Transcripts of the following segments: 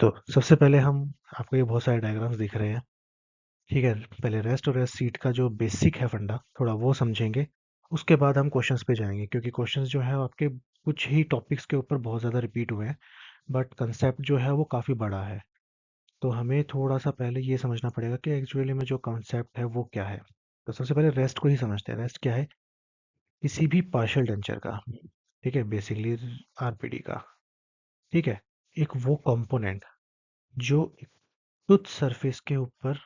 तो सबसे पहले हम आपको ये बहुत सारे डायग्राम्स दिख रहे हैं। ठीक है, पहले रेस्ट और रेस्ट सीट का जो बेसिक है फंडा थोड़ा वो समझेंगे। उसके बाद हम क्वेश्चंस पे जाएंगे, क्योंकि क्वेश्चंस जो है आपके कुछ ही टॉपिक्स के ऊपर बहुत ज़्यादा रिपीट हुए हैं, बट कंसेप्ट जो है वो काफ़ी बड़ा है। तो हमें थोड़ा सा पहले ये समझना पड़ेगा कि एक्चुअली में जो कंसेप्ट है वो क्या है। तो सबसे पहले रेस्ट को ही समझते हैं। रेस्ट क्या है? किसी भी पार्शियल टेंचर का, ठीक है, बेसिकली आरपीडी का, ठीक है, एक वो कंपोनेंट जो टूथ सरफेस के ऊपर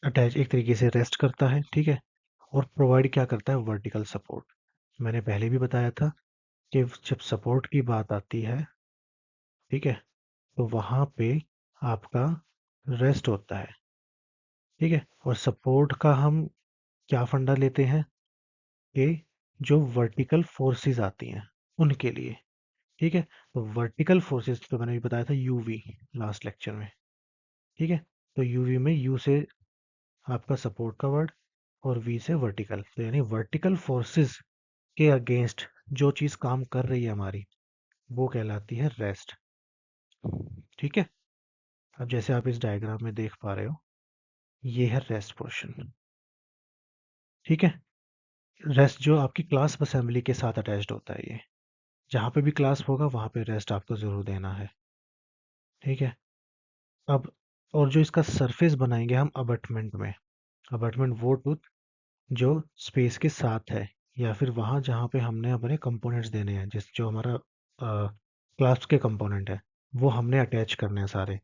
अटैच एक तरीके से रेस्ट करता है, ठीक है, और प्रोवाइड क्या करता है? Vertical support. मैंने पहले भी बताया था कि जब सपोर्ट की बात आती है, ठीक है, तो वहाँ पे आपका रेस्ट होता है, ठीक है। और सपोर्ट का हम क्या फंडा लेते हैं कि जो वर्टिकल फोर्सेस आती हैं उनके लिए, ठीक है। तो वर्टिकल फोर्सेस तो मैंने भी बताया था, यूवी, लास्ट लेक्चर में, ठीक है। तो यूवी में यू से आपका सपोर्ट का वर्ड और वी से वर्टिकल, तो यानी वर्टिकल फोर्सेस के अगेंस्ट जो चीज काम कर रही है हमारी, वो कहलाती है रेस्ट, ठीक है। अब जैसे आप इस डायग्राम में देख पा रहे हो, ये है रेस्ट पोर्शन, ठीक है। रेस्ट जो आपकी क्लास असेंबली के साथ अटैच्ड होता है, ये जहाँ पे भी क्लास होगा वहाँ पे रेस्ट आपको जरूर देना है, ठीक है। अब और जो इसका सरफेस बनाएंगे हम अबटमेंट में, अबटमेंट वो टूथ जो स्पेस के साथ है, या फिर वहाँ जहाँ पे हमने अपने कंपोनेंट्स देने हैं, जिस जो हमारा क्लास के कंपोनेंट है वो हमने अटैच करने हैं सारे,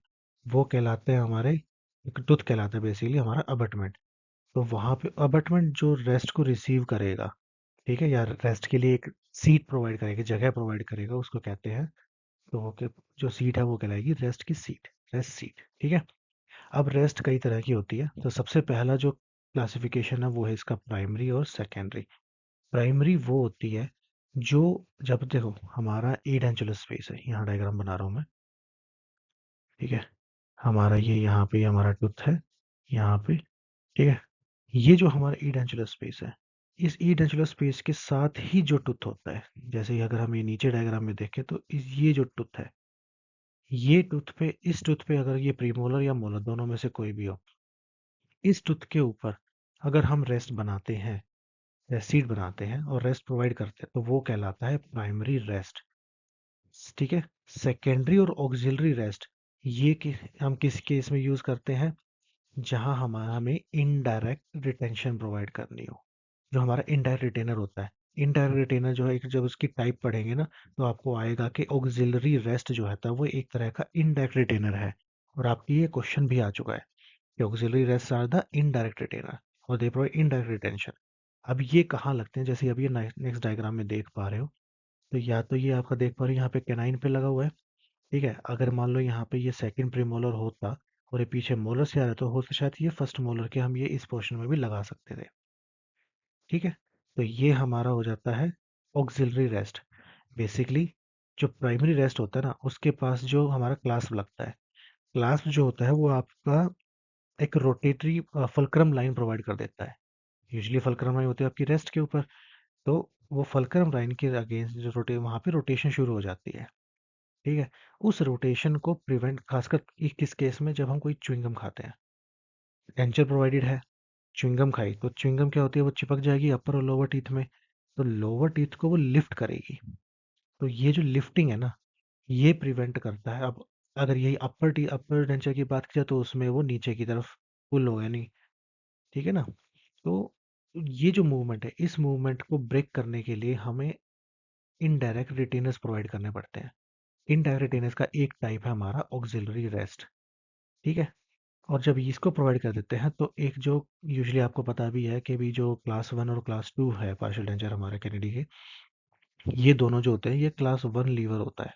वो कहलाते हैं हमारे, एक टूथ कहलाता है बेसिकली हमारा अबटमेंट। तो वहाँ पे अबटमेंट जो रेस्ट को रिसीव करेगा, ठीक है, या रेस्ट के लिए एक सीट प्रोवाइड करेगा, जगह प्रोवाइड करेगा, उसको कहते हैं, तो वो जो सीट है वो कहलाएगी रेस्ट की सीट, रेस्ट सीट, ठीक है। अब रेस्ट कई तरह की होती है, तो सबसे पहला जो क्लासिफिकेशन है वो है इसका प्राइमरी और सेकेंडरी। प्राइमरी वो होती है जो, जब देखो हमारा एट एंचुलर स्पेस है, यहाँ डायग्राम बना रहा हूँ मैं, ठीक है, हमारा ये यहाँ पे हमारा टूथ है, यहाँ पे, ठीक है। ये जो हमारा ई डेंचुलर स्पेस है, इस ई डेंचुलर स्पेस के साथ ही जो टूथ होता है, जैसे ही अगर हम ये नीचे डायग्राम में देखें तो ये जो टूथ है, ये टूथ पे, इस टूथ पे अगर ये प्रीमोलर या मोलर दोनों में से कोई भी हो, इस टूथ के ऊपर अगर हम रेस्ट बनाते हैं या सीट बनाते हैं और रेस्ट प्रोवाइड करते हैं, तो वो कहलाता है प्राइमरी रेस्ट, ठीक है। सेकेंडरी और ऑक्सिलरी रेस्ट, ये हम किस केस में यूज करते हैं? जहां हमारा हमें इनडायरेक्ट रिटेंशन प्रोवाइड करनी हो, जो हमारा इनडायरेक्ट रिटेनर होता है। इनडायरेक्ट रिटेनर जो है, जब उसकी टाइप पढ़ेंगे ना, तो आपको आएगा कि ऑक्सिलरी रेस्ट जो है था वो एक तरह का इनडायरेक्ट रिटेनर है। और आपकी ये क्वेश्चन भी आ चुका है कि auxiliary rest are the indirect retainer और दे प्रोवाइड इनडायरेक्ट रिटेंशन। अब ये कहाँ लगते हैं? जैसे अभी ये नेक्स्ट डायग्राम में देख पा रहे हो, तो या तो ये आपका देख पा रहे हो यहाँ पे कैनाइन पे लगा हुआ है, ठीक है। अगर मान लो यहाँ पे ये सेकंड प्रीमोलर होता और ये पीछे मोलर से आ रहा, तो हो तो शायद ये फर्स्ट मोलर के हम ये इस पोर्शन में भी लगा सकते थे, ठीक है। तो ये हमारा हो जाता है ऑक्सिलरी रेस्ट। बेसिकली जो प्राइमरी रेस्ट होता है ना, उसके पास जो हमारा क्लास्प लगता है, क्लास्प जो होता है वो आपका एक रोटेटरी फल्क्रम लाइन प्रोवाइड कर देता है। यूजली फल्क्रम लाइन होती है आपकी रेस्ट के ऊपर, तो वो फल्क्रम लाइन के अगेंस्ट जो वहाँ पे रोटेशन शुरू हो जाती है, ठीक है। उस रोटेशन को प्रिवेंट, खासकर किस केस में, जब हम कोई च्युइंगम खाते हैं, टेंचर प्रोवाइडेड है, च्युइंगम खाई तो च्युइंगम क्या होती है, वो चिपक जाएगी अपर और लोअर टीथ में, तो लोअर टीथ को वो लिफ्ट करेगी। तो ये जो लिफ्टिंग है ना, ये प्रिवेंट करता है। अब अगर यही अपर डेंचर की बात की जाए, तो उसमें वो नीचे की तरफ पुल हो, यानी, ठीक है ना। तो ये जो मूवमेंट है, इस मूवमेंट को ब्रेक करने के लिए हमें इनडायरेक्ट रिटेनर्स प्रोवाइड करने पड़ते हैं। इनडायरेक्ट रिटेनर्स का एक टाइप है हमारा ऑक्सिलरी रेस्ट, ठीक है। और जब इसको प्रोवाइड कर देते हैं, तो एक जो यूजुअली आपको पता भी है कि भी जो क्लास वन और क्लास टू है पार्शियल टेंचर हमारे कैनेडी के, ये दोनों जो होते हैं ये क्लास वन लीवर होता है,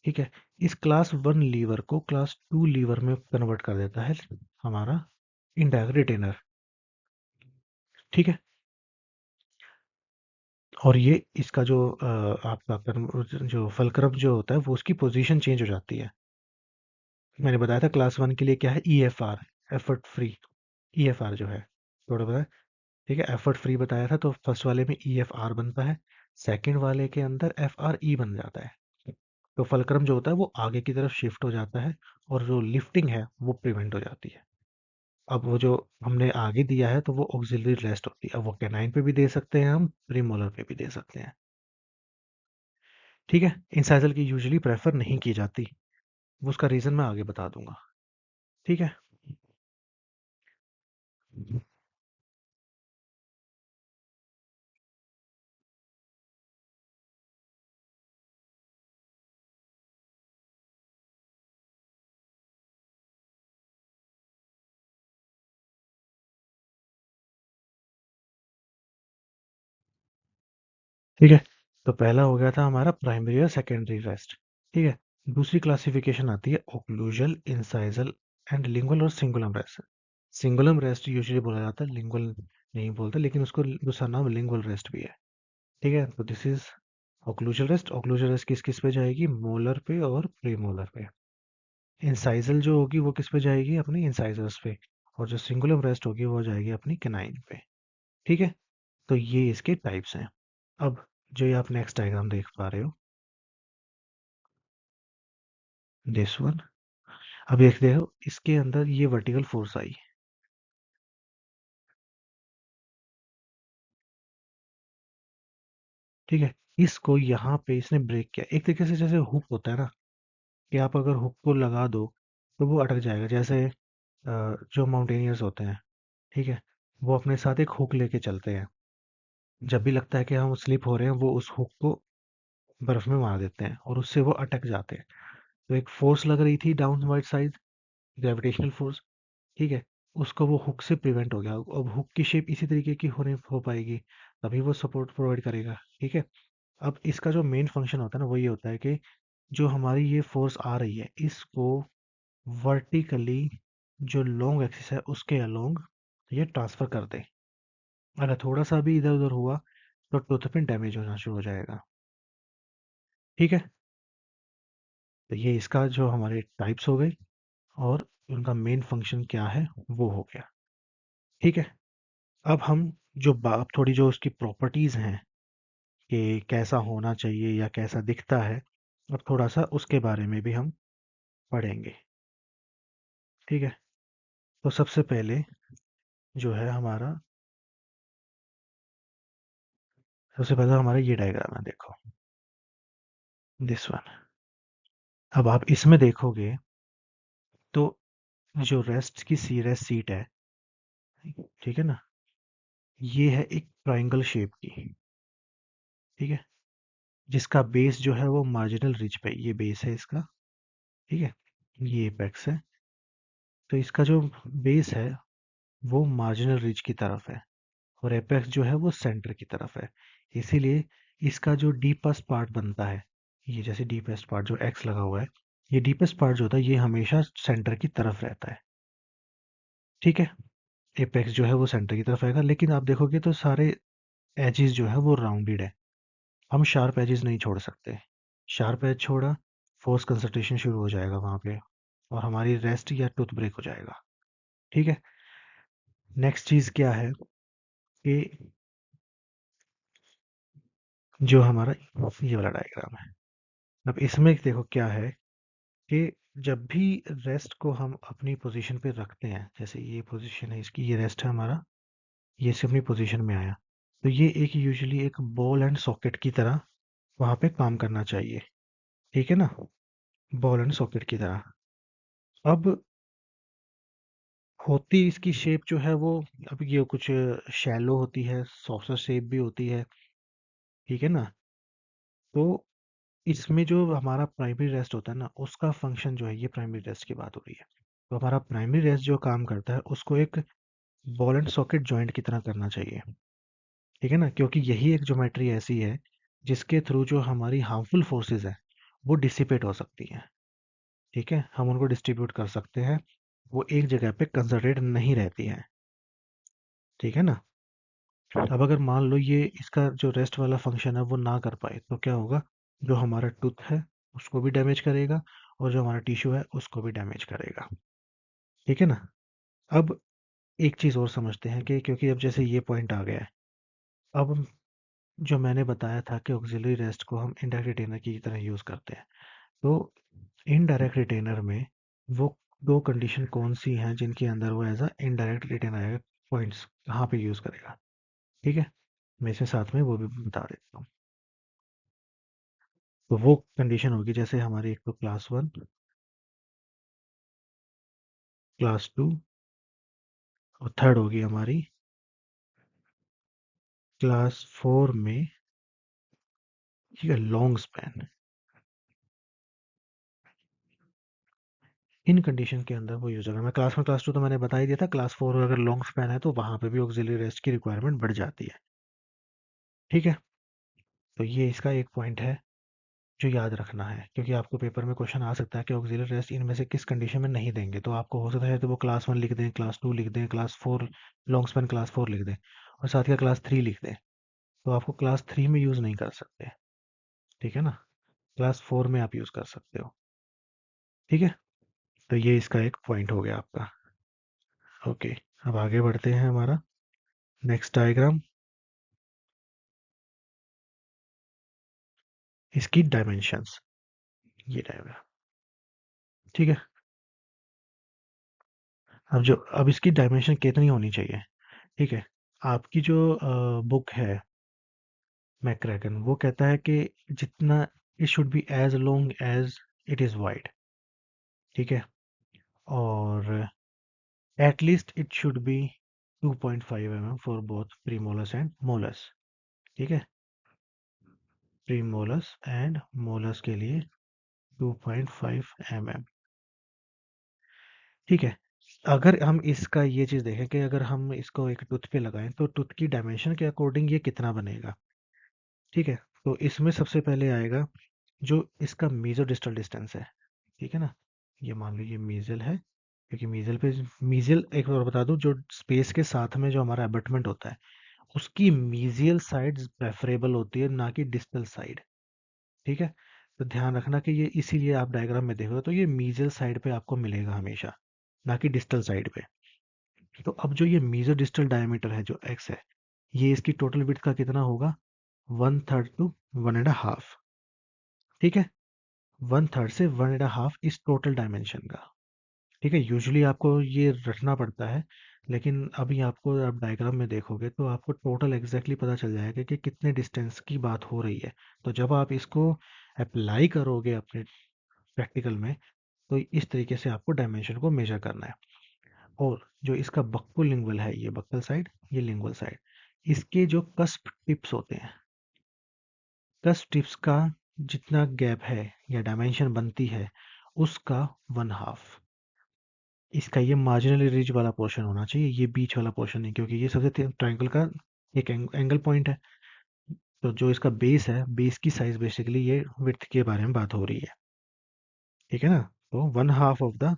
ठीक है। इस क्लास वन लीवर को क्लास टू लीवर में कन्वर्ट कर देता है हमारा इनडायरेक्ट रिटेनर, ठीक है। और ये इसका जो आपका जो फलक्रम जो होता है, वो उसकी पोजीशन चेंज हो जाती है। मैंने बताया था क्लास वन के लिए क्या है, EFR, एफर्ट फ्री, EFR जो है, थोड़ा बताया, ठीक है, एफर्ट फ्री बताया था। तो फर्स्ट वाले में EFR बनता है, सेकंड वाले के अंदर FRE बन जाता है, तो फलक्रम जो होता है वो आगे की तरफ शिफ्ट हो जाता है और जो लिफ्टिंग है वो प्रिवेंट हो जाती है। अब वो जो हमने आगे दिया है तो वो ऑक्सिलरी रेस्ट होती है। अब वो कैनाइन पे भी दे सकते हैं, हम प्रीमोलर पे भी दे सकते हैं। ठीक है, इंसाइजल की यूजुअली प्रेफर नहीं की जाती, वो उसका रीजन मैं आगे बता दूंगा। ठीक है। ठीक है, तो पहला हो गया था हमारा प्राइमरी और सेकेंडरी रेस्ट। ठीक है, दूसरी क्लासिफिकेशन आती है ओक्लूजल, इंसाइजल एंड लिंगुअल और सिंगुलम रेस्ट। सिंगुलम रेस्ट यूजुअली बोला जाता है, लिंगुअल नहीं बोलते, लेकिन उसको दूसरा नाम लिंगुअल रेस्ट भी है। ठीक है, तो this is occlusal rest. Occlusal rest किस किस पे जाएगी? मोलर पे और प्रीमोलर पे। इंसाइजल जो होगी वो किस पे जाएगी? अपनी इंसाइजर्स पे। और जो सिंगुलम रेस्ट होगी वो जाएगी अपनी कैनाइन पे। ठीक है, तो ये इसके टाइप्स हैं। अब जो ये आप नेक्स्ट डायग्राम देख पा रहे हो, दिस वन, अब देखते हो इसके अंदर ये वर्टिकल फोर्स आई। ठीक है, इसको यहाँ पे इसने ब्रेक किया, एक तरीके से जैसे हुक होता है ना, कि आप अगर हुक को लगा दो तो वो अटक जाएगा। जैसे जो माउंटेनियर्स होते हैं, ठीक है, वो अपने साथ एक हुक लेके चलते हैं। जब भी लगता है कि हम स्लिप हो रहे हैं, वो उस हुक को बर्फ में मार देते हैं और उससे वो अटक जाते हैं। तो एक फोर्स लग रही थी डाउनवर्ड साइड, ग्रेविटेशनल फोर्स। ठीक है, उसको वो हुक से प्रिवेंट हो गया। अब हुक की शेप इसी तरीके की होने हो पाएगी, तभी वो सपोर्ट प्रोवाइड करेगा। ठीक है, अब इसका जो मेन फंक्शन होता है ना, वो ये होता है कि जो हमारी ये फोर्स आ रही है, इसको वर्टिकली जो लॉन्ग एक्सिस है उसके अलोंग ये ट्रांसफर कर दे। अगर थोड़ा सा भी इधर उधर हुआ तो टूथ पिन डैमेज होना शुरू हो जाएगा। ठीक है, तो ये इसका जो हमारे टाइप्स हो गई और उनका मेन फंक्शन क्या है वो हो गया। ठीक है, अब हम जो बात थोड़ी जो उसकी प्रॉपर्टीज हैं कि कैसा होना चाहिए या कैसा दिखता है, अब थोड़ा सा उसके बारे में भी हम पढ़ेंगे। ठीक है, तो सबसे पहले जो है हमारा, सबसे पहले हमारा ये डायग्राम है, देखो दिस वन। अब आप इसमें देखोगे तो जो रेस्ट की सी रेस्ट सीट है, ठीक है ना, ये है एक ट्रायंगल शेप की। ठीक है, जिसका बेस जो है वो मार्जिनल रिज पे, ये बेस है इसका। ठीक है, ये एपेक्स है। तो इसका जो बेस है वो मार्जिनल रिज की तरफ है और एपेक्स जो है वो सेंटर की तरफ है। इसीलिए इसका जो डीपेस्ट पार्ट बनता है, ये जैसे डीपेस्ट पार्ट जो एक्स लगा हुआ है, ये डीपेस्ट पार्ट जो होता है ये हमेशा सेंटर की तरफ रहता है। ठीक है, एपेक्स जो है वो सेंटर की तरफ आएगा, लेकिन आप देखोगे तो सारे एजेस जो है वो राउंडेड है। हम शार्प एजेस नहीं छोड़ सकते। शार्प एज छोड़ा, फोर्स कंसंट्रेशन शुरू हो जाएगा वहां पे और हमारी रेस्ट या टूथ ब्रेक हो जाएगा। ठीक है, नेक्स्ट चीज क्या है कि जो हमारा ये वाला डायग्राम है, अब इसमें देखो क्या है कि जब भी रेस्ट को हम अपनी पोजीशन पे रखते हैं, जैसे ये पोजीशन है इसकी, ये रेस्ट है हमारा, ये इसे अपनी पोजीशन में आया, तो ये एक यूजुअली एक बॉल एंड सॉकेट की तरह वहां पे काम करना चाहिए। ठीक है ना, बॉल एंड सॉकेट की तरह। अब होती इसकी शेप जो है वो, अब ये कुछ शैलो होती है, सॉफ्टर शेप भी होती है। ठीक है ना, तो इसमें जो हमारा प्राइमरी रेस्ट होता है ना, उसका फंक्शन जो है, ये प्राइमरी रेस्ट की बात हो रही है, तो हमारा प्राइमरी रेस्ट जो काम करता है उसको एक बॉल एंड सॉकेट जॉइंट की तरह करना चाहिए। ठीक है ना, क्योंकि यही एक ज्योमेट्री ऐसी है जिसके थ्रू जो हमारी हार्मफुल फोर्सेस है वो डिसिपेट हो सकती हैं। ठीक है, हम उनको डिस्ट्रीब्यूट कर सकते हैं, वो एक जगह पे कंसंट्रेट नहीं रहती हैं। ठीक है ना, अब अगर मान लो ये इसका जो रेस्ट वाला फंक्शन है वो ना कर पाए तो क्या होगा? जो हमारा टूथ है उसको भी डैमेज करेगा और जो हमारा टिश्यू है उसको भी डैमेज करेगा। ठीक है ना, अब एक चीज और समझते हैं कि क्योंकि अब जैसे ये पॉइंट आ गया है, अब जो मैंने बताया था कि ऑक्सिलरी रेस्ट को हम इंडायरेक्ट रिटेनर की तरह यूज करते हैं, तो इनडायरेक्ट रिटेनर में वो दो कंडीशन कौन सी हैं जिनके अंदर वो एज अ इनडायरेक्ट रिटेन आएगा, पॉइंट्स कहाँ पे यूज करेगा। ठीक है, मैं इसे साथ में वो भी बता देता हूँ। तो वो कंडीशन होगी जैसे हमारी एक तो क्लास 1, क्लास 2 और थर्ड होगी हमारी क्लास 4 में, ठीक है, लॉन्ग स्पैन। इन कंडीशन के अंदर वो यूज होगा। मैं क्लास 2 तो मैंने बता ही दिया था, क्लास 4 अगर लॉन्ग स्पैन है तो वहां पे भी ऑक्सिलरी रेस्ट की रिक्वायरमेंट बढ़ जाती है। ठीक है, तो ये इसका एक पॉइंट है जो याद रखना है, क्योंकि आपको पेपर में क्वेश्चन आ सकता है कि ऑक्सिलरी रेस्ट इनमें से किस कंडीशन में नहीं देंगे। तो आपको हो सकता है तो वो क्लास 1 लिख दें, क्लास 2 लिख दें, क्लास 4 लॉन्ग स्पैन क्लास 4 लिख दें और साथ ही क्लास 3 लिख दें। तो आपको क्लास 3 में यूज़ नहीं कर सकते। ठीक है ना, क्लास 4 में आप यूज़ कर सकते हो। ठीक है, तो ये इसका एक पॉइंट हो गया आपका। ओके, अब आगे बढ़ते हैं हमारा नेक्स्ट डायग्राम, इसकी डायमेंशंस, ये डायग्राम। ठीक है, अब इसकी डायमेंशन कितनी होनी चाहिए। ठीक है, आपकी जो बुक है मैक्रैगन, वो कहता है कि जितना it should be as long as it is wide. ठीक है, और at least it should be 2.5 mm for both premolars and molars. ठीक है, प्रीमोलस एंड मोलस के लिए 2.5 mm। ठीक है, अगर हम इसका ये चीज़ देखें कि अगर हम इसको एक टूथ पे लगाएं तो टूथ की डायमेंशन के अकॉर्डिंग ये कितना बनेगा। ठीक है, तो इसमें सबसे पहले आएगा जो इसका मीजो डिस्टल डिस्टेंस है। ठीक है ना, ये मान लो ये मीजल है, क्योंकि मीजल पे, मीजल एक और बता दूं, जो स्पेस के साथ में जो हमारा एबटमेंट होता है उसकी मीजियल साइड प्रेफरेबल होती है, ना कि डिस्टल साइड। ठीक है, तो ध्यान रखना कि ये इसीलिए आप डायग्राम में देखोगे तो ये मीजल साइड पे आपको मिलेगा हमेशा, ना कि डिस्टल साइड पे। तो अब जो ये मीजो डिस्टल डायमीटर है जो एक्स है, ये इसकी टोटल विड्थ का कितना होगा, 1/3 टू 1.5। ठीक है, 1/3 से 1.5 इस टोटल डायमेंशन का। ठीक है, यूजुअली आपको ये रटना पड़ता है, लेकिन अभी आपको आप डायग्राम में देखोगे तो आपको टोटल एग्जैक्टली पता चल जाएगा कि कितने डिस्टेंस की बात हो रही है। तो जब आप इसको अप्लाई करोगे अपने प्रैक्टिकल में, तो इस तरीके से आपको डायमेंशन को मेजर करना है। और जो इसका बक्कल लिंगुअल है, ये बक्कल साइड, ये लिंगुअल साइड, इसके जो कस्प टिप्स होते हैं, कस्प टिप्स का जितना गैप है या डायमेंशन बनती है उसका 1/2। इसका ये मार्जिनल रिज वाला पोर्शन होना चाहिए, ये बीच वाला पोर्शन नहीं, क्योंकि ये सबसे ट्रायंगल का एक एंगल पॉइंट है। तो जो इसका बेस है, बेस की साइज बेसिकली ये विड्थ के बारे में बात हो रही है। ठीक है ना, तो 1/2 of the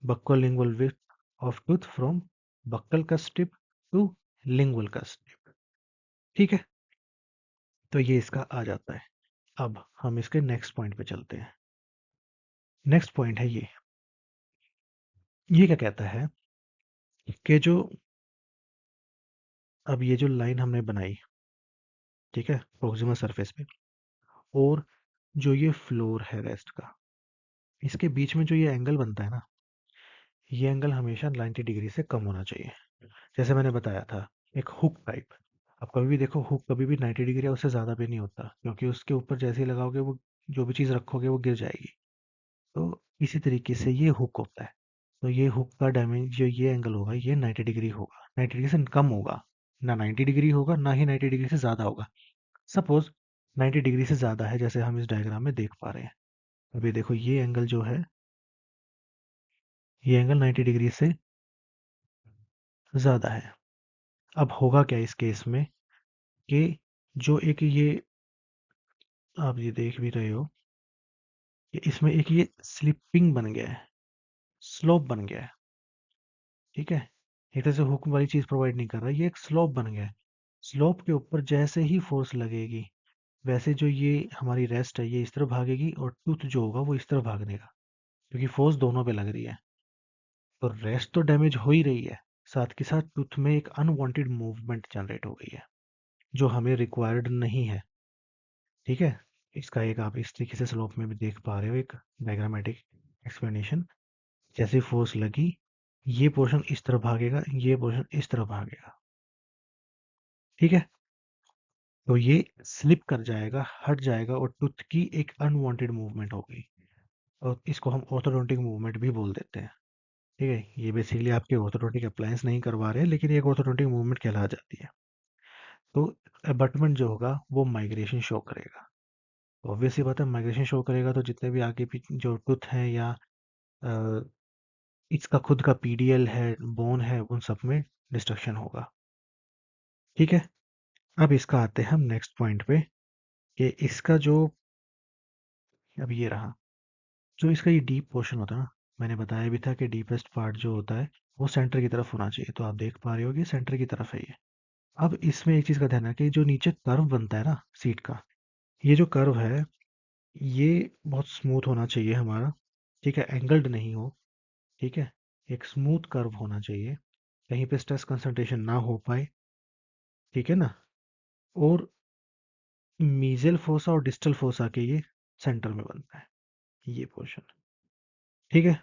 buccal lingual width of tooth from buccal cusp tip to lingual cusp tip. ठीक है, तो ये इसका आ जाता है। अब हम इसके नेक्स्ट पॉइंट पे चलते हैं। नेक्स्ट पॉइंट है ये क्या कहता है कि जो अब ये जो लाइन हमने बनाई, ठीक है, प्रोक्सिमल सरफेस पे, और जो ये फ्लोर है रेस्ट का, इसके बीच में जो ये एंगल बनता है ना, ये एंगल हमेशा 90 डिग्री से कम होना चाहिए। जैसे मैंने बताया था, एक हुक टाइप, आप कभी भी देखो हुक कभी भी 90 डिग्री या उससे ज़्यादा भी नहीं होता, क्योंकि उसके ऊपर जैसे ही लगाओगे वो जो भी चीज़ रखोगे वो गिर जाएगी। तो इसी तरीके से ये हुक होता है। तो ये हुक का डैमेज जो ये एंगल होगा ये 90 डिग्री होगा, 90 डिग्री से कम होगा, ना 90 डिग्री होगा ना ही 90 डिग्री से ज़्यादा होगा। सपोज 90 डिग्री से ज़्यादा है, जैसे हम इस डायग्राम में देख पा रहे हैं। अभी देखो ये एंगल जो है, ये एंगल 90 डिग्री से ज़्यादा है। अब होगा क्या इस केस में कि जो एक ये आप ये देख भी रहे हो कि इसमें एक ये स्लिपिंग बन गया है, स्लोप बन गया है। ठीक है, एक तरह से हुक वाली चीज़ प्रोवाइड नहीं कर रहा, ये एक स्लोप बन गया है। स्लोप के ऊपर जैसे ही फोर्स लगेगी, वैसे जो ये हमारी रेस्ट है ये इस तरफ भागेगी और टूथ जो होगा वो इस तरफ भागने का, क्योंकि फोर्स दोनों पे लग रही है। तो रेस्ट तो डैमेज हो ही रही है, साथ के साथ टूथ में एक अनवांटेड मूवमेंट जनरेट हो गई है जो हमें रिक्वायर्ड नहीं है। ठीक है, इसका एक आप इस तरीके से स्लोप में भी देख पा रहे हो, एक डायग्रामेटिक एक्सप्लेनेशन। जैसे फोर्स लगी, ये पोर्शन इस तरफ भागेगा, ये पोर्शन इस तरफ भागेगा। ठीक है, तो ये स्लिप कर जाएगा, हट जाएगा, और टूथ की एक अनवांटेड मूवमेंट होगी, और इसको हम ऑर्थोडोंटिक मूवमेंट भी बोल देते हैं। ठीक है, ये बेसिकली आपके ऑर्थोडोंटिक अप्लायंस नहीं करवा रहे हैं, लेकिन ये एक ऑर्थोडोंटिक मूवमेंट कहला जाती है। तो अबटमेंट जो होगा वो माइग्रेशन शो करेगा। ऑब्वियसली बात है, माइग्रेशन शो करेगा तो जितने भी आगे पीछे जो टूथ है या अ, इसका खुद का पीडीएल है, बोन है, उन सब में डिस्ट्रक्शन होगा। ठीक है, अब इसका आते हैं हम नेक्स्ट पॉइंट पे, कि इसका जो अब ये रहा, जो इसका ये डीप पोर्शन होता है ना, मैंने बताया भी था कि डीपेस्ट पार्ट जो होता है वो सेंटर की तरफ होना चाहिए, तो आप देख पा रहे हो कि सेंटर की तरफ है ये। अब इसमें एक चीज़ का ध्यान है कि जो नीचे कर्व बनता है ना सीट का, ये जो कर्व है ये बहुत स्मूथ होना चाहिए हमारा। ठीक है, एंगल्ड नहीं हो। ठीक है, एक स्मूथ कर्व होना चाहिए, कहीं पे स्ट्रेस कंसंट्रेशन ना हो पाए। ठीक है ना, और मीजल फोसा और डिस्टल फोसा के ये सेंटर में बनता है ये पोर्शन। ठीक है,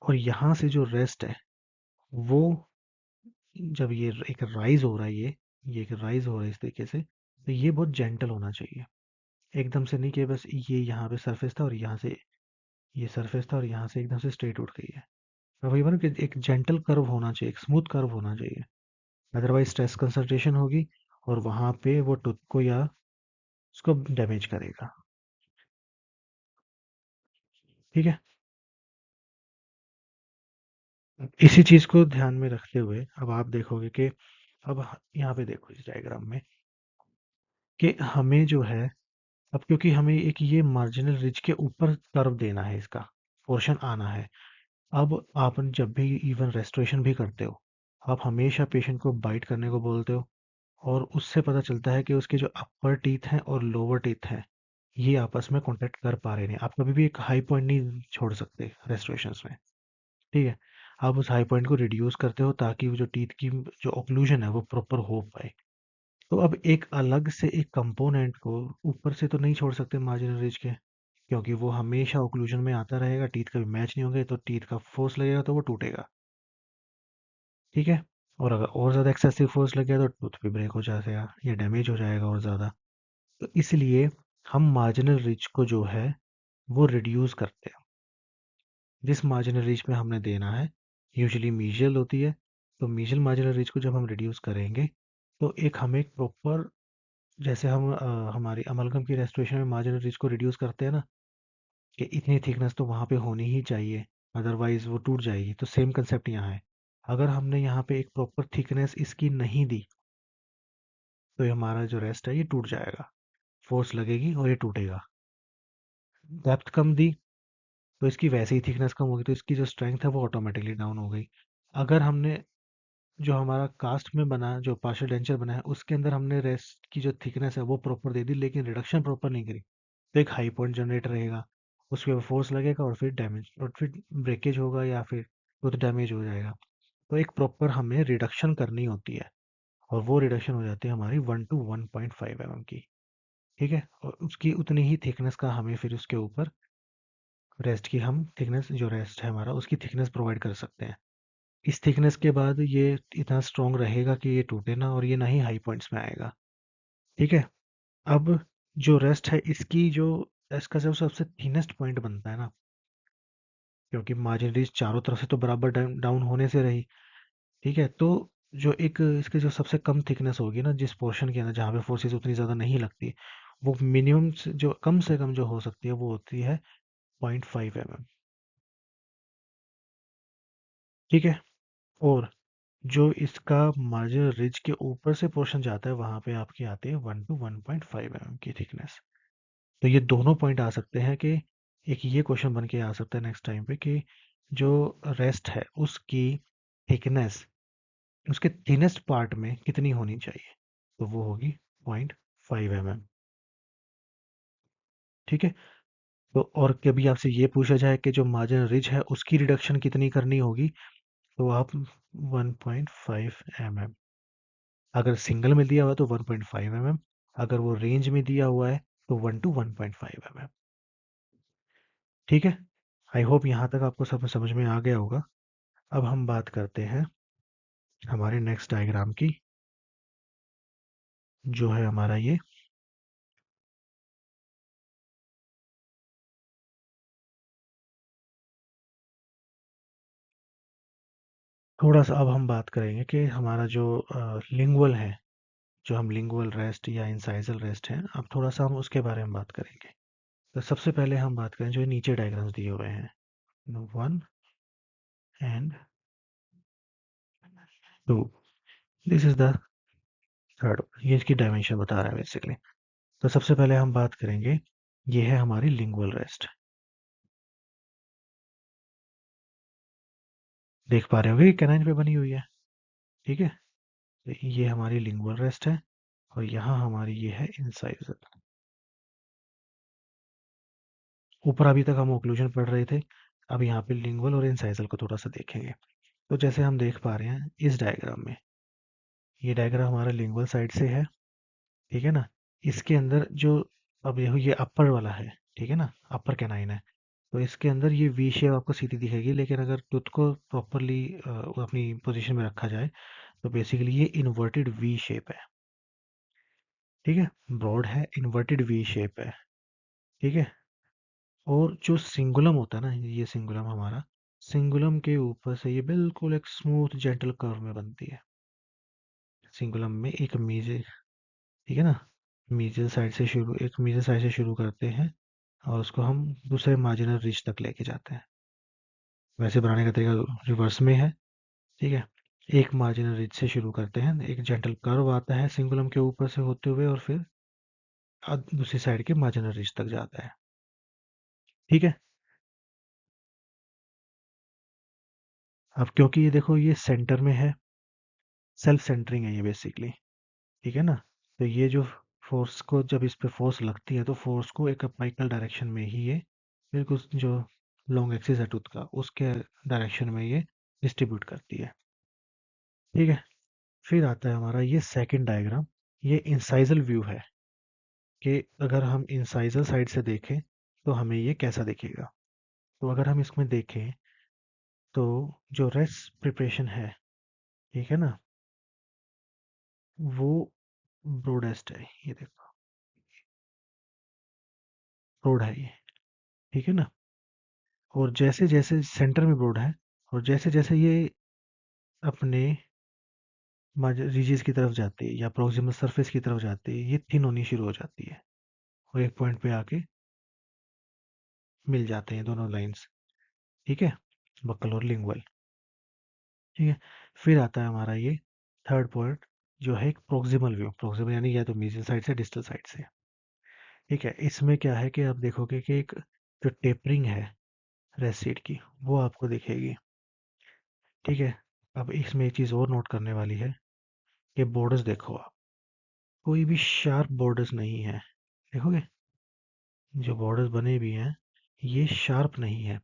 और यहाँ से जो रेस्ट है वो, जब ये एक राइज हो रहा है, ये एक राइज हो रहा है इस तरीके से, तो ये बहुत जेंटल होना चाहिए। एकदम से नहीं कि बस ये यहाँ पे सरफेस था और यहाँ से ये सरफेस था और यहाँ से एकदम से स्ट्रेट उठ गई है। तो वही बात कि एक जेंटल कर्व होना चाहिए, एक स्मूथ कर्व होना चाहिए, अदरवाइज स्ट्रेस कंसंट्रेशन होगी और वहां पे वो टूथ को या उसको डैमेज करेगा। ठीक है, इसी चीज को ध्यान में रखते हुए अब आप देखोगे कि अब यहाँ पे देखो इस डायग्राम में कि हमें जो है, अब क्योंकि हमें एक ये मार्जिनल रिज के ऊपर कर्व देना है, इसका पोर्शन आना है। अब आप जब भी इवन रेस्टोरेशन भी करते हो, आप हमेशा पेशेंट को बाइट करने को बोलते हो, और उससे पता चलता है कि उसके जो अपर टीथ हैं और लोअर टीथ हैं ये आपस में कांटेक्ट कर पा रहे हैं। आप कभी भी एक हाई पॉइंट नहीं छोड़ सकते रेस्टोरेशंस में। ठीक है, आप उस हाई पॉइंट को रिड्यूस करते हो ताकि वो जो टीथ की जो ऑक्लूजन है वो प्रॉपर हो पाए। तो अब एक अलग से एक कंपोनेंट को ऊपर से तो नहीं छोड़ सकते मार्जिनल रिज के, क्योंकि वो हमेशा ऑक्लूजन में आता रहेगा, टीथ कभी मैच नहीं होंगे, तो टीथ का फोर्स लगेगा तो वो टूटेगा। ठीक है, और अगर और ज़्यादा एक्सेसिव फोर्स लग गया तो टूथ भी ब्रेक हो जाएगा या डैमेज हो जाएगा और ज़्यादा। तो इसलिए हम मार्जिनल रिज को जो है वो रिड्यूस करते हैं। जिस मार्जिनल रिज पे हमने देना है यूजुअली मीजियल होती है, तो मीजियल मार्जिनल रिज को जब हम रिड्यूस करेंगे तो एक हमें प्रॉपर, जैसे हम हमारी अमलगम की रेस्टोरेशन में मार्जिनल रिज को रिड्यूस करते हैं ना, कि इतनी थिकनेस तो वहाँ पे होनी ही चाहिए, अदरवाइज वो टूट जाएगी, तो सेम कंसेप्ट यहाँ है। अगर हमने यहाँ पे एक प्रॉपर थिकनेस इसकी नहीं दी तो ये हमारा जो रेस्ट है ये टूट जाएगा, फोर्स लगेगी और ये टूटेगा। डेप्थ कम दी तो इसकी वैसे ही थिकनेस कम होगी, तो इसकी जो स्ट्रेंथ है वो ऑटोमेटिकली डाउन हो गई। अगर हमने जो हमारा कास्ट में बना है, जो पार्शियल डेंचर बना है, उसके अंदर हमने रेस्ट की जो थिकनेस है वो प्रॉपर दे दी लेकिन रिडक्शन प्रॉपर नहीं करी, तो एक हाई पॉइंट जनरेट रहेगा, उसके ऊपर फोर्स लगेगा और फिर डैमेज और फिर ब्रेकेज होगा या फिर टूथ डैमेज हो जाएगा। तो एक प्रॉपर हमें रिडक्शन करनी होती है, और वो रिडक्शन हो जाती है हमारी 1 to 1.5 mm की। ठीक है, और उसकी उतनी ही थिकनेस का हमें फिर उसके ऊपर रेस्ट की, हम थिकनेस जो रेस्ट है हमारा उसकी थिकनेस प्रोवाइड कर सकते हैं। इस थिकनेस के बाद ये इतना स्ट्रांग रहेगा कि ये टूटे ना और ये ना ही हाई पॉइंट्स में आएगा। ठीक है, अब जो रेस्ट है इसकी जो इसका जो सबसे थिनेस्ट पॉइंट बनता है ना, क्योंकि मार्जिन रीच चारों तरफ से तो बराबर डाउन होने से रही। ठीक है, तो जो एक इसके जो सबसे कम थिकनेस होगी ना जिस पोर्शन के अंदर जहाँ पे फोर्सेस उतनी ज़्यादा नहीं लगती, वो मिनिमम जो कम से कम जो हो सकती है वो होती है 0.5 mm। ठीक है, और जो इसका मार्जिनल रिज के ऊपर से पोर्शन जाता है वहां पे आपकी आती है 1 to 1.5 mm की थिकनेस। तो ये दोनों पॉइंट आ सकते हैं कि एक ये क्वेश्चन बन के आ सकता है नेक्स्ट टाइम पे कि जो रेस्ट है उसकी थिकनेस उसके थिनेस्ट पार्ट में कितनी होनी चाहिए, तो वो होगी 0.5 mm। ठीक है, तो और कभी आपसे ये पूछा जाए कि जो मार्जिनल रिज है उसकी रिडक्शन कितनी करनी होगी, तो आप 1.5 mm, अगर सिंगल में दिया हुआ है तो 1.5 mm, अगर वो रेंज में दिया हुआ है तो 1 to 1.5 mm। ठीक है, आई होप यहाँ तक आपको सब समझ में आ गया होगा। अब हम बात करते हैं हमारे नेक्स्ट डायग्राम की, जो है हमारा ये। थोड़ा सा अब हम बात करेंगे कि हमारा जो लिंगुअल है, जो हम लिंगुअल रेस्ट या इंसाइजल रेस्ट है, अब थोड़ा सा हम उसके बारे में बात करेंगे। तो सबसे पहले हम बात करें जो नीचे डायग्राम्स दिए हुए हैं, 1 and 2। This is the third, ये इसकी डायमेंशन बता रहा है बेसिकली। तो सबसे पहले हम बात करेंगे, ये है हमारी लिंगुअल रेस्ट। देख पा रहे होगे कैनाइन पे बनी हुई है, ठीक है। तो ये हमारी लिंगुअल रेस्ट है, और यहाँ हमारी ये है इंसाइजल। ऊपर अभी तक हम ओक्लूजन पढ़ रहे थे, अब यहाँ पे लिंगुअल और इंसाइजल को थोड़ा सा देखेंगे। तो जैसे हम देख पा रहे हैं इस डायग्राम में, ये डायग्राम हमारा लिंगुअल साइड से है, ठीक है ना। इसके अंदर जो, अब ये अपर वाला है, ठीक है ना, अपर कैनाइन है। तो इसके अंदर ये वी शेप आपको सीधी दिखेगी, लेकिन अगर टूथ को प्रॉपरली अपनी पोजीशन में रखा जाए तो बेसिकली ये इन्वर्टेड वी शेप है, ठीक है। ब्रॉड है, इन्वर्टेड वी शेप है, ठीक है। और जो सिंगुलम होता है ना, ये सिंगुलम हमारा, सिंगुलम के ऊपर से ये बिल्कुल एक स्मूथ जेंटल कर्व में बनती है। सिंगुलम में एक मीजे, ठीक है ना, मीजल साइड से शुरू, एक मीजल साइड से शुरू करते हैं और उसको हम दूसरे मार्जिनल रिज तक लेके जाते हैं। वैसे बनाने का तरीका रिवर्स में है, ठीक है। एक मार्जिनल रिज से शुरू करते हैं, एक जेंटल कर्व आता है सिंगुलम के ऊपर से होते हुए, और फिर दूसरी साइड के मार्जिनल रिज तक जाता है, ठीक है। अब क्योंकि ये देखो ये सेंटर में है, सेल्फ सेंटरिंग है ये बेसिकली, ठीक है ना। तो ये जो फोर्स को, जब इस पे फोर्स लगती है तो फोर्स को एक अपाइकल डायरेक्शन में ही ये बिल्कुल जो लॉन्ग एक्सिस है टूथ का, उसके डायरेक्शन में ये डिस्ट्रीब्यूट करती है, ठीक है। फिर आता है हमारा ये सेकंड डायग्राम, ये इंसाइजल व्यू है, कि अगर हम इंसाइजल साइड से देखें तो हमें ये कैसा दिखेगा। तो अगर हम इसमें देखें तो जो रेस्ट प्रिपरेशन है, ठीक है ना, वो ब्रोडेस्ट है, ये देखो ब्रोड है ये, ठीक है ना। और जैसे जैसे सेंटर में ब्रोड है, और जैसे जैसे ये अपने रीजेस की तरफ जाती है या प्रोक्सिमल सरफेस की तरफ जाती है, ये थिन होनी शुरू हो जाती है, और एक पॉइंट पे आके मिल जाते हैं दोनों लाइंस, ठीक है, बक्कल और लिंगुअल, ठीक है। फिर आता है हमारा ये थर्ड पॉइंट, जो है एक प्रोक्सिमल व्यू। प्रोक्सिमल यानी या तो मीडियल साइड से, डिस्टल साइड से, ठीक है। इसमें क्या है कि आप देखोगे कि एक जो टेपरिंग है रेस्ट सीट की, वो आपको दिखेगी, ठीक है। अब इसमें एक चीज़ और नोट करने वाली है, कि बॉर्डर्स देखो आप, कोई भी शार्प बॉर्डर्स नहीं है, देखोगे जो बॉर्डर्स बने भी हैं ये शार्प नहीं है।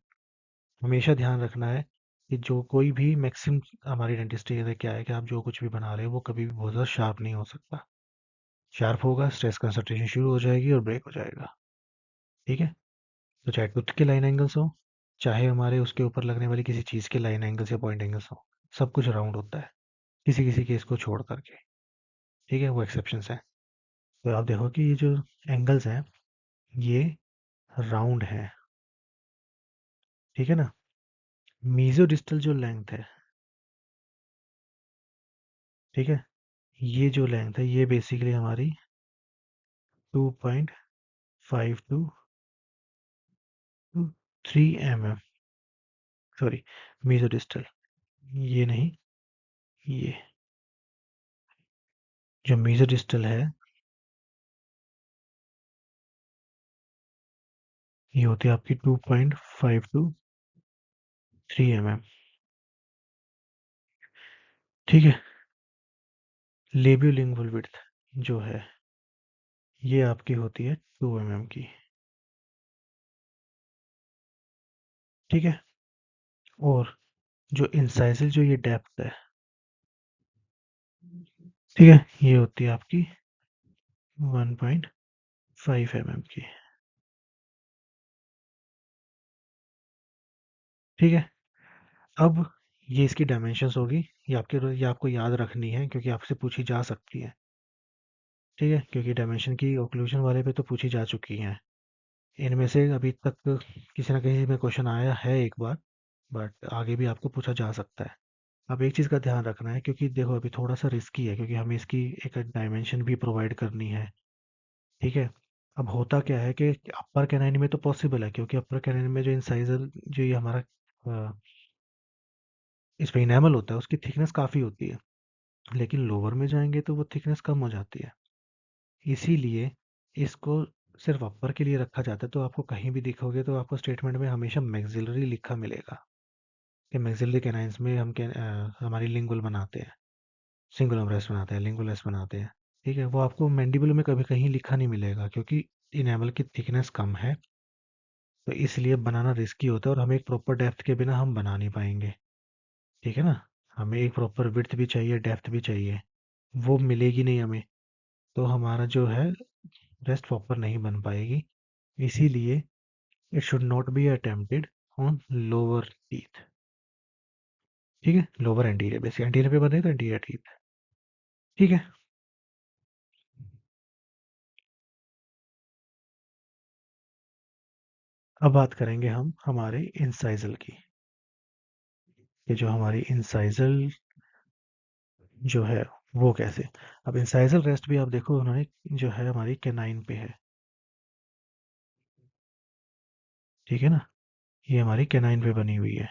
हमेशा ध्यान रखना है कि जो कोई भी मैक्सिमम, हमारी डेंटिस्ट्री में क्या है कि आप जो कुछ भी बना रहे हो वो कभी भी बहुत ज़्यादा शार्प नहीं हो सकता। शार्प होगा, स्ट्रेस कंसंट्रेशन शुरू हो जाएगी और ब्रेक हो जाएगा, ठीक है। तो चाहे टूथ के लाइन एंगल्स हो, चाहे हमारे उसके ऊपर लगने वाली किसी चीज़ के लाइन एंगल्स या पॉइंट एंगल्स हो, सब कुछ राउंड होता है, किसी किसी केस को छोड़ करके, ठीक है, वो एक्सेप्शंस हैं। तो आप देखो कि ये जो एंगल्स हैं ये राउंड है, ठीक है ना। मीजो डिस्टल जो लेंथ है, ठीक है, ये जो लेंथ है ये बेसिकली हमारी 2.52 to 3 mm, sorry, mesiodistal, ये नहीं, ये जो मीजो डिस्टल है ये होती है आपकी 2.52 to 3 mm, ठीक है। लेबियोलिंगुअल विड्थ जो है ये आपकी होती है 2 mm की, ठीक है। और जो इंसाइजल जो ये डेप्थ है, ठीक है, ये होती है आपकी 1.5 5 mm की। ठीक है। अब ये इसकी डायमेंशंस होगी। ये आपको याद रखनी है क्योंकि आपसे पूछी जा सकती है। ठीक है, क्योंकि डायमेंशन की ओक्लूजन वाले पे तो पूछी जा चुकी हैं। इनमें से अभी तक किसी ना किसी में क्वेश्चन आया है एक बार, बट आगे भी आपको पूछा जा सकता है। अब एक चीज़ का ध्यान रखना है, क्योंकि देखो अभी थोड़ा सा रिस्की है क्योंकि हमें इसकी एक डायमेंशन भी प्रोवाइड करनी है। ठीक है। अब होता क्या है कि अपर कैनाइन में तो पॉसिबल है, क्योंकि अपर कैनाइन में जो इंसाइजर, जो ये हमारा इस पे इनेमल होता है, उसकी थिकनेस काफ़ी होती है। लेकिन लोअर में जाएंगे तो वो थिकनेस कम हो जाती है। इसीलिए इसको सिर्फ अपर के लिए रखा जाता है। तो आपको कहीं भी दिखोगे तो आपको स्टेटमेंट में हमेशा मैक्सिलरी लिखा मिलेगा कि मैक्सिलरी कैनाइंस में हमारी लिंगुअल बनाते हैं, सिंगुलम रेस्ट बनाते हैं, लिंगुअल रेस्ट बनाते हैं। ठीक है, वो आपको मैंडिबल में कभी कहीं लिखा नहीं मिलेगा क्योंकि इनेमल की थिकनेस कम है। तो इसलिए बनाना रिस्की होता है और हमें एक प्रॉपर डेप्थ के बिना हम बना नहीं पाएंगे। ठीक है ना। हमें एक प्रॉपर विड्थ भी चाहिए, डेप्थ भी चाहिए। वो मिलेगी नहीं हमें, तो हमारा जो है रेस्ट प्रॉपर नहीं बन पाएगी। इसीलिए it should not be attempted on lower teeth. ठीक है, लोअर एंटीरियर, बेसिक एंटीरियर पे बने तो एंटीरियर टीथ। ठीक है। अब बात करेंगे हम हमारे इंसाइजल की, कि जो हमारी इंसाइजल जो है वो कैसे। अब इंसाइजल रेस्ट भी आप देखो उन्होंने जो है हमारी कैनाइन पे है। ठीक है ना, ये हमारी कैनाइन पे बनी हुई है।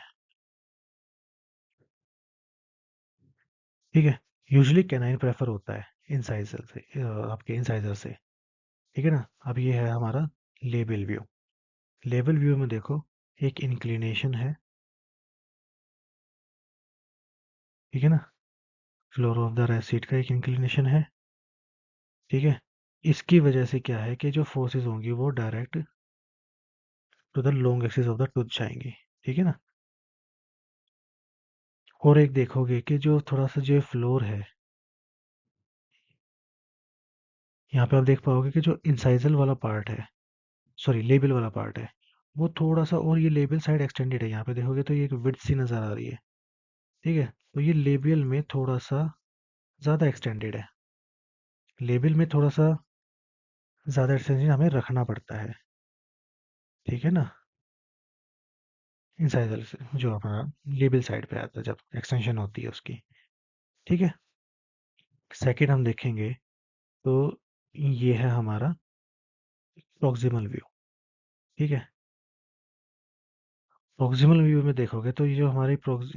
ठीक है। यूजुअली कैनाइन प्रेफर होता है इंसाइजल से, आपके इंसाइजर से। ठीक है ना। अब ये है हमारा लेबल व्यू। लेबल व्यू में देखो एक इंक्लिनेशन है। ठीक है ना, floor of the rest seat का एक इंक्लिनेशन है। ठीक है। इसकी वजह से क्या है कि जो फोर्सेस होंगी वो direct to the long axis of the tooth जाएंगी। ठीक है ना। और एक देखोगे कि जो थोड़ा सा जो फ्लोर है, यहाँ पे आप देख पाओगे कि जो इंसाइजल वाला पार्ट है, सॉरी लेबल वाला पार्ट है, वो थोड़ा सा, और ये लेबल साइड एक्सटेंडेड है। यहाँ पे देखोगे तो ये एक विड्थ सी नज़र आ रही है। ठीक है, तो ये लेबल में थोड़ा सा ज़्यादा एक्सटेंडेड है। लेबल में थोड़ा सा ज़्यादा एक्सटेंशन हमें रखना पड़ता है। ठीक है ना। इंसाइजल से जो हमारा लेबल साइड पे आता है जब एक्सटेंशन होती है उसकी। ठीक है। सेकंड हम देखेंगे तो ये है हमारा प्रॉक्सिमल व्यू। ठीक है। प्रॉक्सिमल व्यू में देखोगे तो ये जो हमारी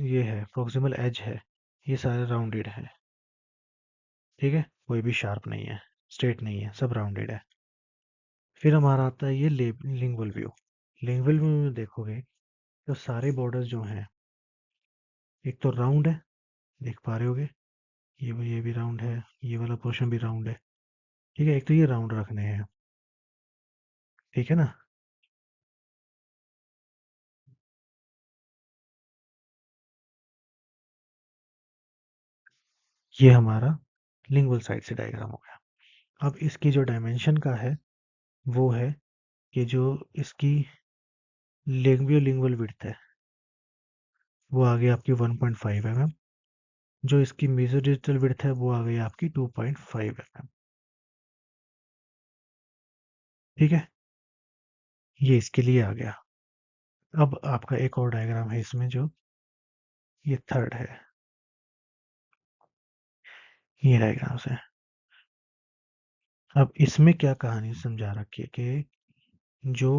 ये है प्रॉक्सिमल एज है, ये सारे राउंडेड है। ठीक है, कोई भी शार्प नहीं है, स्ट्रेट नहीं है, सब राउंडेड है। फिर हमारा आता है ये लिंगुअल व्यू। लिंगुअल व्यू में देखोगे तो सारे बॉर्डर्स जो हैं, एक तो राउंड है, देख पा रहे होगे, ये भी राउंड है, ये वाला पोर्शन भी राउंड है। ठीक है, एक तो ये राउंड रखने हैं। ठीक है ना। ये हमारा लिंगुअल साइड से डायग्राम हो गया। अब इसकी जो डायमेंशन का है वो है कि जो इसकी लिंगुअल लिंगुअल विड्थ है वो आ गई आपकी 1.5 mm। जो इसकी मेसो डिजिटल विड्थ है वो आ गई आपकी 2.5 mm। ठीक है, ये इसके लिए आ गया। अब आपका एक और डायग्राम है इसमें, जो ये थर्ड है, ये डायग्राम है। अब इसमें क्या कहानी समझा रखी है कि जो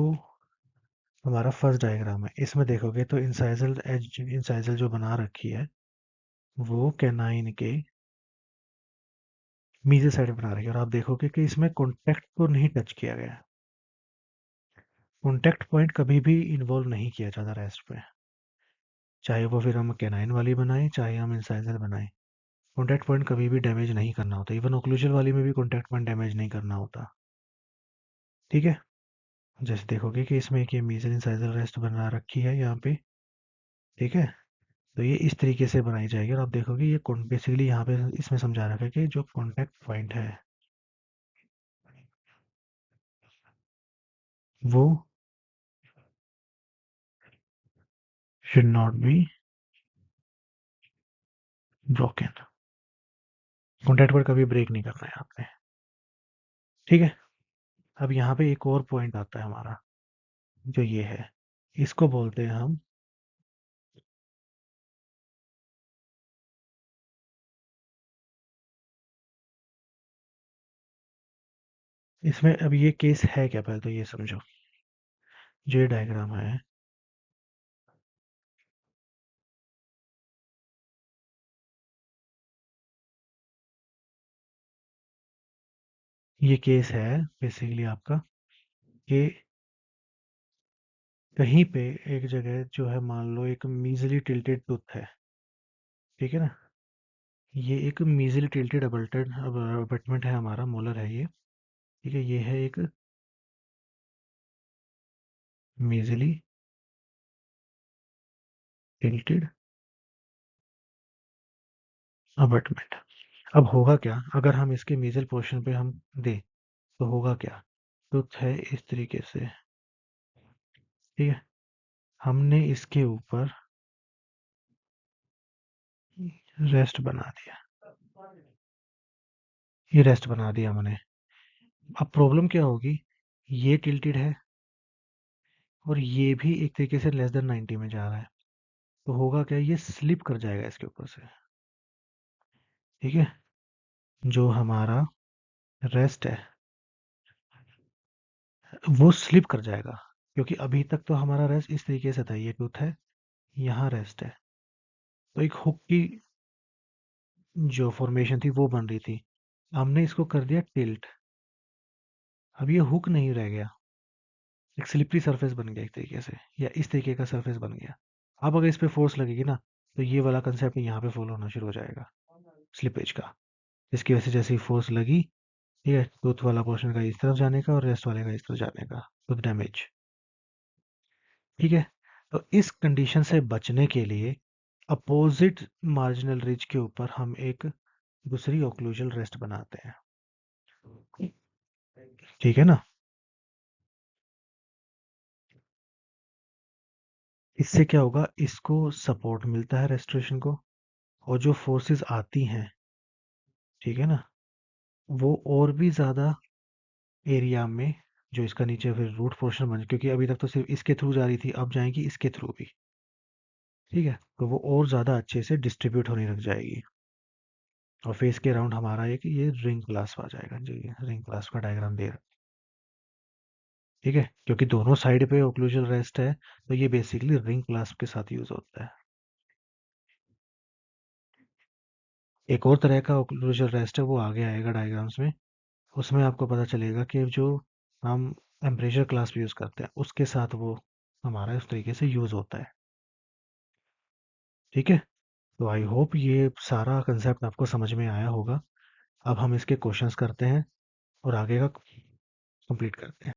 हमारा फर्स्ट डायग्राम है इसमें देखोगे तो इंसाइजल एज, इंसाइजल जो बना रखी है वो कैनाइन के मीजर साइड बना रखी है, और आप देखोगे कि इसमें कॉन्टेक्ट को नहीं टच किया गया। कॉन्टेक्ट पॉइंट कभी भी इन्वॉल्व नहीं किया जाता रेस्ट पे, चाहे वो फिर हम कैनाइन वाली बनाएं चाहे हम इंसाइजल बनाएं। कॉन्टैक्ट पॉइंट कभी भी डैमेज नहीं करना होता, इवन ओक्लूजन वाली में भी कॉन्टैक्ट पॉइंट डैमेज नहीं करना होता। ठीक है। जैसे देखोगे कि इसमें एक ये मेजर इंसाइजल रेस्ट बना रखी है यहाँ पे। ठीक है, तो ये इस तरीके से बनाई जाएगी और आप देखोगे ये बेसिकली यहाँ पे इसमें समझा रखा है कि जो कॉन्टैक्ट पॉइंट है वो should not be broken। Contact पर कभी ब्रेक नहीं करना है आपने। ठीक है। अब यहाँ पे एक और पॉइंट आता है हमारा, जो ये है, इसको बोलते हैं हम, इसमें अब ये केस है क्या, पहले तो ये समझो। जो ये डायग्राम है, ये केस है बेसिकली आपका, कि कहीं पे एक जगह जो है, मान लो एक मीजली टिल्टेड टूथ है, ठीक है ना। ये एक मीजली टिल्टेड अबटमेंट है हमारा, मोलर है ये, ठीक है। ये है एक मीजली टिल्टेड अबटमेंट। अब होगा क्या अगर हम इसके मीजल पोर्शन पे हम दें, तो होगा क्या, टूथ है इस तरीके से, ठीक है। हमने इसके ऊपर रेस्ट बना दिया, ये रेस्ट बना दिया हमने। अब प्रॉब्लम क्या होगी, ये टिल्टेड है और ये भी एक तरीके से लेस देन 90 में जा रहा है, तो होगा क्या, ये स्लिप कर जाएगा इसके ऊपर से, ठीक है। जो हमारा रेस्ट है वो स्लिप कर जाएगा, क्योंकि अभी तक तो हमारा रेस्ट इस तरीके से था, ये टूथ है, यहाँ रेस्ट है, तो एक हुक की जो फॉर्मेशन थी वो बन रही थी। हमने इसको कर दिया टिल्ट, अब ये हुक नहीं रह गया, एक स्लिपरी सरफेस बन गया एक तरीके से, या इस तरीके का सरफेस बन गया। अब अगर इस पे फोर्स लगेगी ना, तो ये वाला कंसेप्ट यहाँ पे फॉलो होना शुरू हो जाएगा, स्लिपेज का। इसकी वजह से जैसे ही फोर्स लगी, ठीक है, टूथ वाला पोर्शन का इस तरफ जाने का और रेस्ट वाले का इस तरफ जाने का, टूथ डैमेज, ठीक है। तो इस कंडीशन से बचने के लिए अपोजिट मार्जिनल रिज के ऊपर हम एक दूसरी ओक्लूजल रेस्ट बनाते हैं, ठीक है ना। इससे क्या होगा, इसको सपोर्ट मिलता है रेस्टोरेशन को, और जो फोर्सेस आती हैं, ठीक है ना, वो और भी ज़्यादा एरिया में, जो इसका नीचे फिर रूट पोर्शन बन, क्योंकि अभी तक तो सिर्फ इसके थ्रू जा रही थी, अब जाएगी इसके थ्रू भी, ठीक है, तो वो और ज़्यादा अच्छे से डिस्ट्रीब्यूट होने लग जाएगी। और फेस के अराउंड हमारा एक ये रिंग क्लास्प आ जाएगा, जो ये रिंग क्लास्प का डायग्राम दे रहा है, ठीक है, क्योंकि दोनों साइड पे ओक्लूजल रेस्ट है, तो ये बेसिकली रिंग क्लास्प के साथ यूज होता है। एक और तरह का ओक्लूजल रेस्ट है, वो आगे आएगा डायग्राम्स में, उसमें आपको पता चलेगा कि जो हम टेम्परेचर क्लास्प यूज करते हैं उसके साथ वो हमारा इस तरीके से यूज होता है, ठीक है। तो आई होप ये सारा कंसेप्ट आपको समझ में आया होगा। अब हम इसके क्वेश्चंस करते हैं और आगे का कंप्लीट करते हैं।